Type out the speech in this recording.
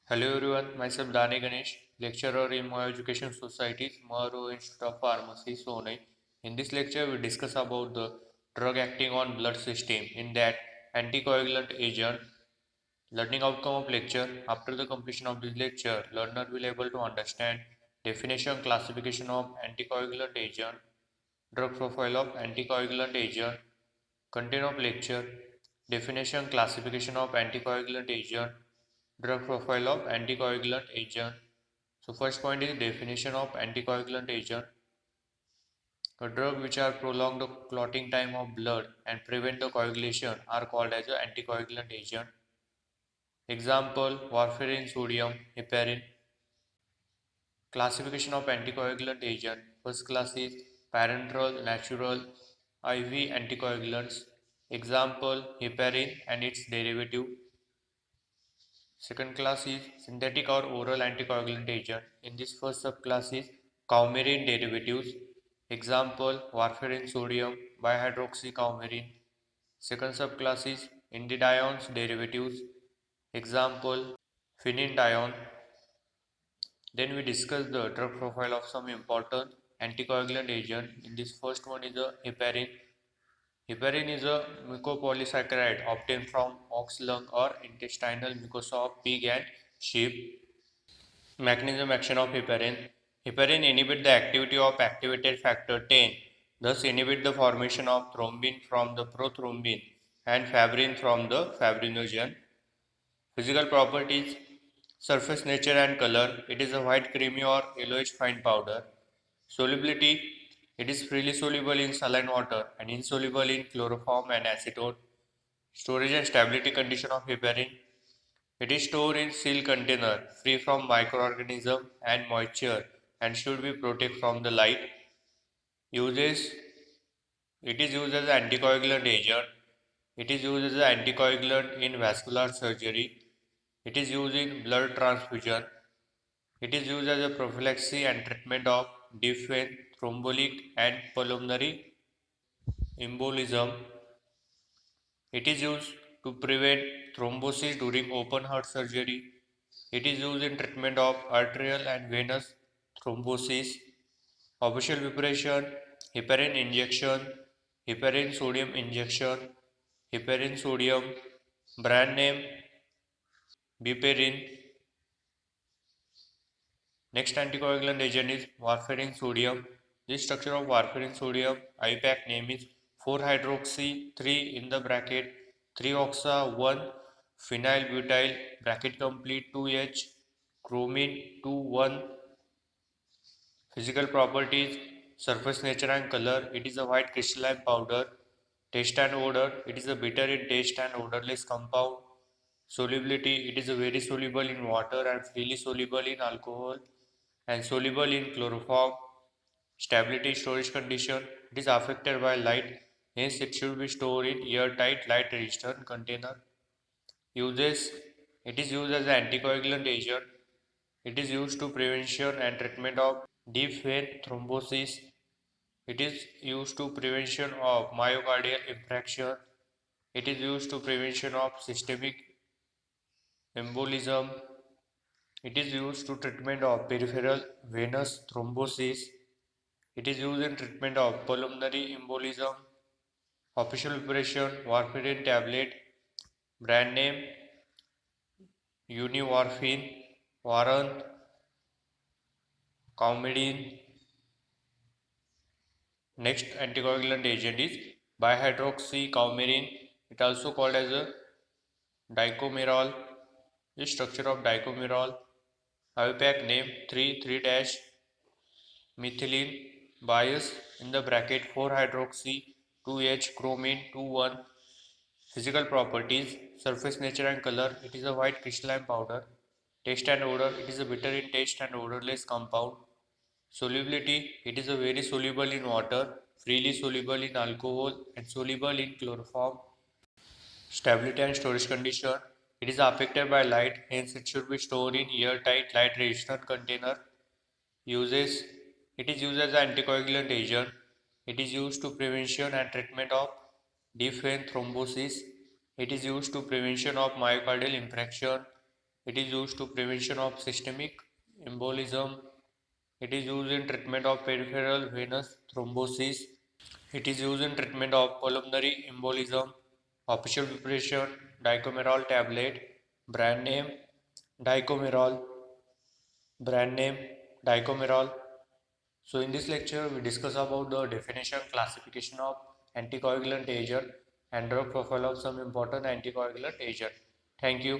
Hello everyone, myself Dani Ganesh, lecturer in Moyo Education Society's Moharo Institute of Pharmacy, Sonai. In this lecture, we discuss about the drug acting on blood system. In that, anticoagulant agent. Learning outcome of lecture. After the completion of this lecture, learner will able to understand definition, classification of anticoagulant agent, drug profile of anticoagulant agent, content of lecture, definition, classification of anticoagulant agent, drug profile of anticoagulant agent. So first point is definition of anticoagulant agent. A drug which are prolong the clotting time of blood and prevent the coagulation are called as an anticoagulant agent. Example warfarin, sodium, heparin. Classification of anticoagulant agent. First class is parenteral, natural, IV anticoagulants. Example heparin and its derivative. Second class is synthetic or oral anticoagulant agent. In this first subclass is coumarin derivatives. Example warfarin, sodium, bihydroxycoumarin. Second subclass is indidiones derivatives. Example phenyldione. Then we discuss the drug profile of some important anticoagulant agent. In this first one is the heparin. Heparin is a mucopolysaccharide obtained from ox lung or intestinal mucosa of pig and sheep. Mechanism action of heparin. Heparin inhibits the activity of activated factor 10, thus inhibit the formation of thrombin from the prothrombin and fibrin from the fibrinogen. Physical properties: surface nature and color. It is a white creamy or yellowish fine powder. Solubility: it is freely soluble in saline water and insoluble in chloroform and acetone. Storage and stability condition of heparin: it is stored in sealed container free from microorganism and moisture and should be protected from the light. Uses: it is used as an anticoagulant agent. It is used as an anticoagulant in vascular surgery. It is used in blood transfusion. It is used as a prophylaxis and treatment of deep vein thrombotic and pulmonary embolism. It is used to prevent thrombosis during open heart surgery. It is used in treatment of arterial and venous thrombosis. Official preparation: heparin injection, heparin sodium injection, heparin sodium, brand name Biperin. Next anticoagulant agent is warfarin sodium. This structure of warfarin sodium IUPAC name is 4-hydroxy 3 in the bracket 3-oxa 1 phenylbutyl bracket complete 2H chromine 2 1. Physical properties: surface nature and color. It is a white crystalline powder. Taste and odor. It is a bitter in taste and odorless compound. Solubility: it is a very soluble in water and freely soluble in alcohol and soluble in chloroform. Stability storage condition: it is affected by light, hence it should be stored in airtight light resistant container. Uses: it is used as an anticoagulant agent. It is used to prevention and treatment of deep vein thrombosis. It is used to prevention of myocardial infarction. It is used to prevention of systemic embolism. It is used to treatment of peripheral venous thrombosis. It is used in treatment of pulmonary embolism. Official preparation: warfarin tablet, brand name Uniwarfin, Warren, Coumadin. Next anticoagulant agent is bihydroxycoumarin. It also called as a dicomerol. This structure of dicomerol IUPAC name 3,3-methylene bias in the bracket 4-hydroxy 2H chromine 2 1. Physical properties: surface nature and color. It is a white crystalline powder. Taste and odor. It is a bitter in taste and odorless compound. Solubility: it is a very soluble in water, freely soluble in alcohol and soluble in chloroform. Stability and storage condition: it is affected by light, hence it should be stored in airtight light resistant container. Uses: it is used as an anticoagulant agent. It is used to prevention and treatment of deep vein thrombosis. It is used to prevention of myocardial infarction. It is used to prevention of systemic embolism. It is used in treatment of peripheral venous thrombosis. It is used in treatment of pulmonary embolism. Official preparation dicomerol tablet, brand name dicomerol, brand name dicomerol. So in this lecture we discuss about the definition, classification of anticoagulant agent and drug profile of some important anticoagulant agent. Thank you.